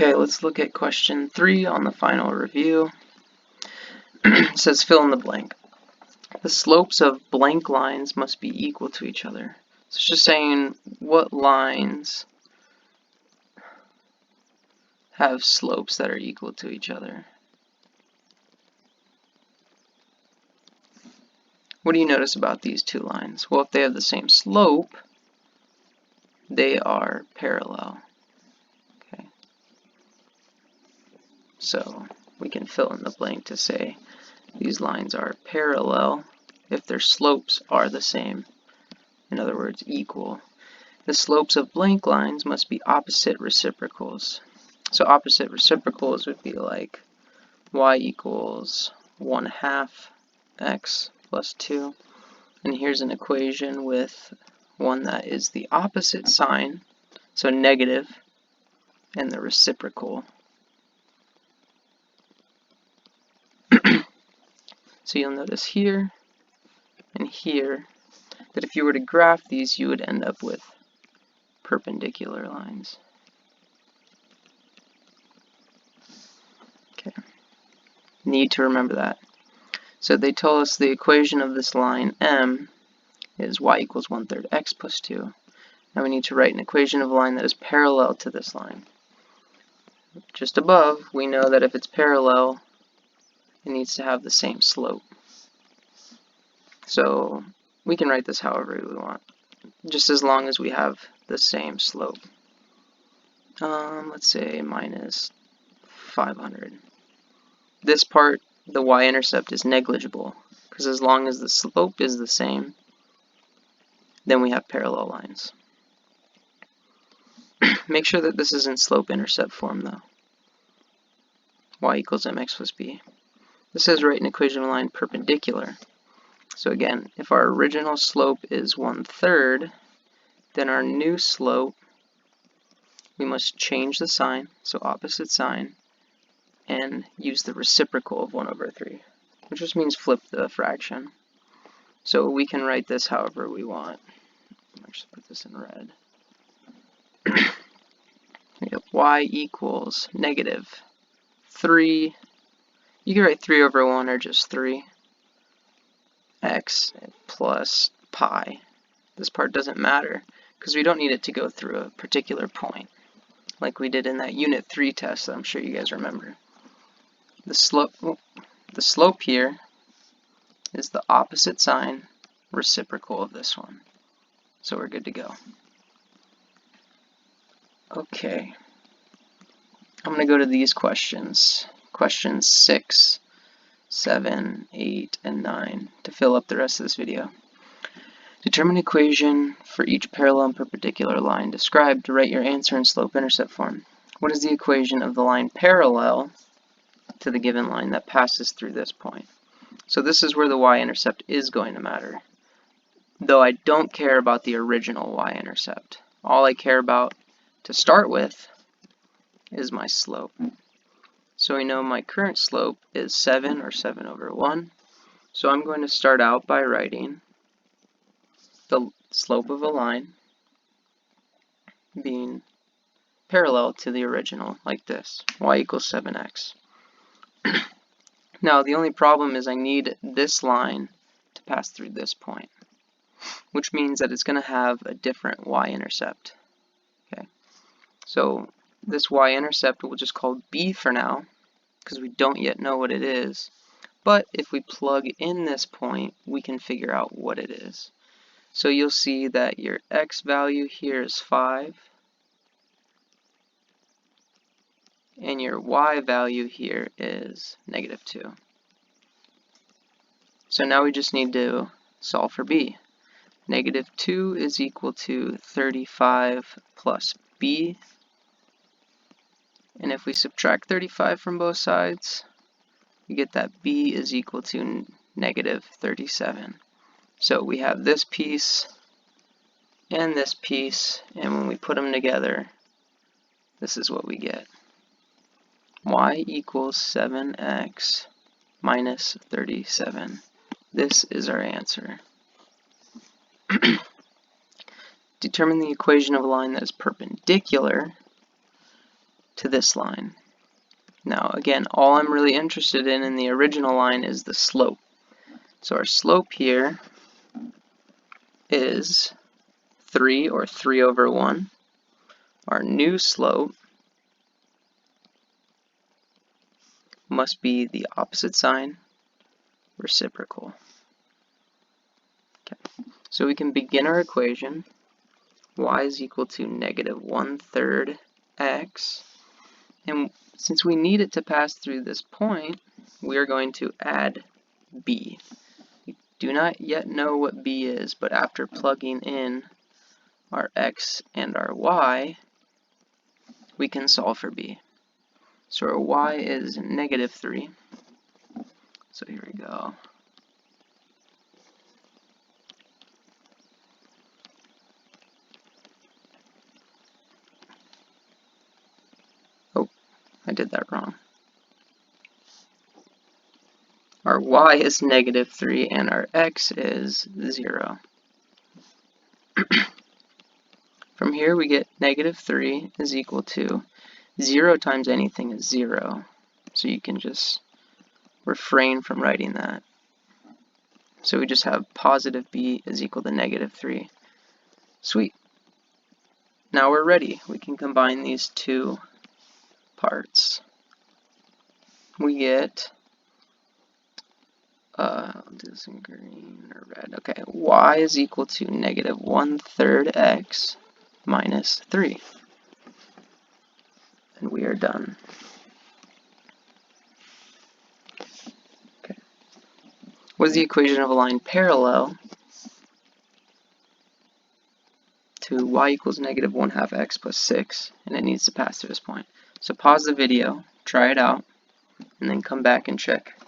Okay, let's look at question 3 on the final review. It says fill in the blank. The slopes of blank lines must be equal to each other. So it's just saying what lines have slopes that are equal to each other. What do you notice about these two lines? Well, if they have the same slope, they are parallel. Okay. So we can fill in the blank to say these lines are parallel if their slopes are the same. In other words, equal. The slopes of blank lines must be opposite reciprocals. So opposite reciprocals would be like y equals 1/2 x plus 2. And here's an equation with one that is the opposite sign, so negative, and the reciprocal. So you'll notice here and here that if you were to graph these, you would end up with perpendicular lines. Okay. Need to remember that. So they tell us the equation of this line m is y equals 1/3 x plus 2. Now we need to write an equation of a line that is parallel to this line. Just above, we know that if it's parallel, it needs to have the same slope. So we can write this however we want, just as long as we have the same slope. Let's say minus 500. This part, the y-intercept, is negligible, because as long as the slope is the same, then we have parallel lines. Make sure that this is in slope-intercept form, though. Y equals mx plus b. This says write an equation of a line perpendicular. So again, if our original slope is 1/3, then our new slope, we must change the sign, so opposite sign, and use the reciprocal of 1/3, which just means flip the fraction. So we can write this however we want. I'll just put this in red. We have y equals negative 3. You can write 3/1 or just 3. X plus pi. This part doesn't matter because we don't need it to go through a particular point like we did in that Unit 3 test that I'm sure you guys remember. The slope here is the opposite sign reciprocal of this one. So we're good to go. Okay. I'm going to go to these questions. Questions 6, 7, 8, and 9 to fill up the rest of this video. Determine an equation for each parallel and perpendicular line described to write your answer in slope-intercept form. What is the equation of the line parallel to the given line that passes through this point? So this is where the y-intercept is going to matter, though I don't care about the original y-intercept. All I care about to start with is my slope. So we know my current slope is 7 or 7/1. So I'm going to start out by writing the slope of a line being parallel to the original, like this, y equals 7x. Now the only problem is I need this line to pass through this point, which means that it's going to have a different y-intercept. Okay, so this y-intercept we'll just call b for now, because we don't yet know what it is. But if we plug in this point, we can figure out what it is. So you'll see that your x value here is 5, and your y value here is -2. So now we just need to solve for b. -2 is equal to 35 plus b. And if we subtract 35 from both sides, we get that b is equal to -37. So we have this piece and this piece, and when we put them together, this is what we get. Y equals 7x minus 37. This is our answer. Determine the equation of a line that is perpendicular to this line. Now again, all I'm really interested in the original line is the slope. So our slope here is 3, or 3 over 1. Our new slope must be the opposite sign, reciprocal. Okay. So we can begin our equation. Y is equal to negative 1/3 x. And since we need it to pass through this point, we are going to add b. We do not yet know what b is, but after plugging in our x and our y, we can solve for b. So our y is negative 3. So here we go. Oh, I did that wrong. Our y is negative 3 and our x is 0. From here we get negative 3 is equal to 0 times anything is 0. So you can just refrain from writing that. So we just have positive b is equal to negative 3. Sweet. Now we're ready. We can combine these two parts. We get, I'll do this in green or red. Okay, y is equal to negative 1/3 x minus 3. And we are done. Okay. What is the equation of a line parallel to y equals negative 1/2 x plus 6, and it needs to pass through this point? So pause the video, try it out, and then come back and check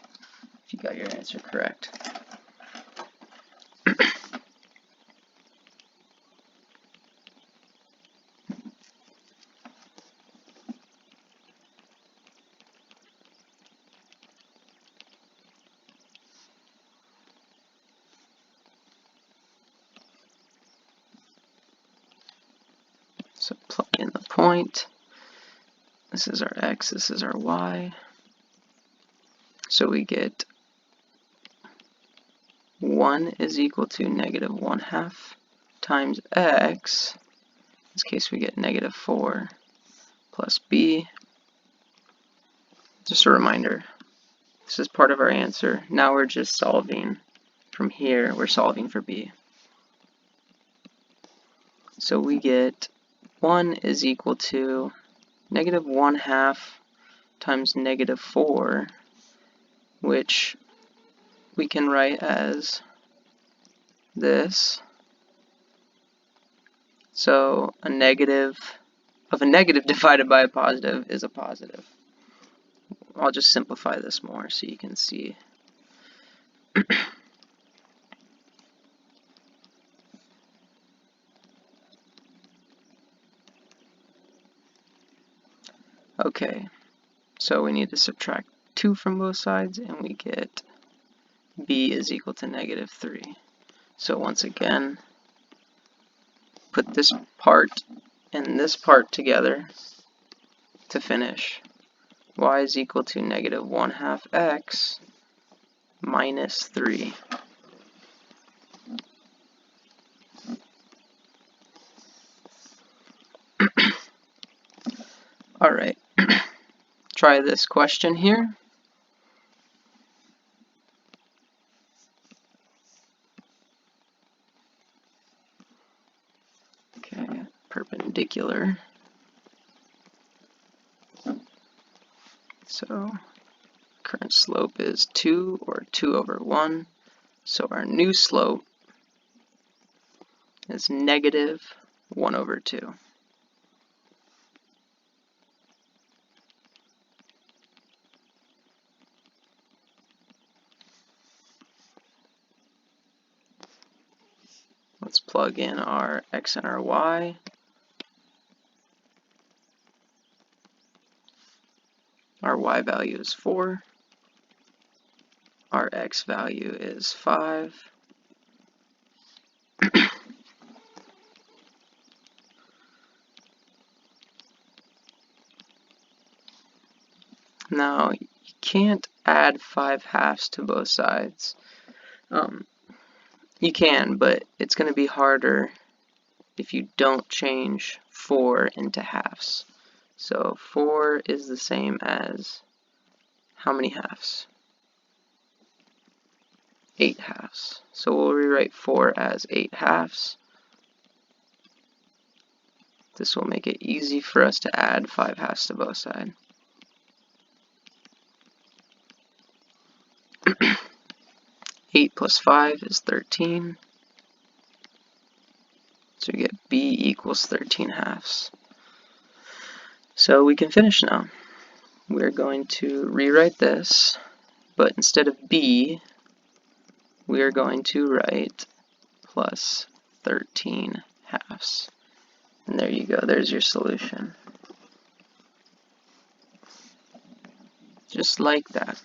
if you got your answer correct. So plug in the point. This is our x, this is our y. So we get 1 is equal to negative 1/2 times x. In this case we get negative 4 plus b. Just a reminder, this is part of our answer. Now we're just solving from here, we're solving for b. So we get 1 is equal to negative 1/2 times negative 4, which we can write as this. So a negative divided by a positive is a positive. I'll just simplify this more so you can see. Okay, so we need to subtract 2 from both sides, and we get b is equal to negative 3. So once again, put this part and this part together to finish. Y is equal to negative 1/2 x minus 3. Alright, try this question here. Okay, perpendicular. So current slope is 2, or 2 over 1. So our new slope is negative 1 over 2. Let's plug in our x and our y. Our y value is 4. Our x value is 5. Now, you can't add 5/2 to both sides. You can, but it's going to be harder if you don't change 4 into halves. So 4 is the same as how many halves? 8/2. So we'll rewrite 4 as 8/2. This will make it easy for us to add 5/2 to both sides. 8 plus 5 is 13. So we get b equals 13/2. So we can finish now. We're going to rewrite this, but instead of b, we are going to write plus 13/2. And there you go, there's your solution. Just like that.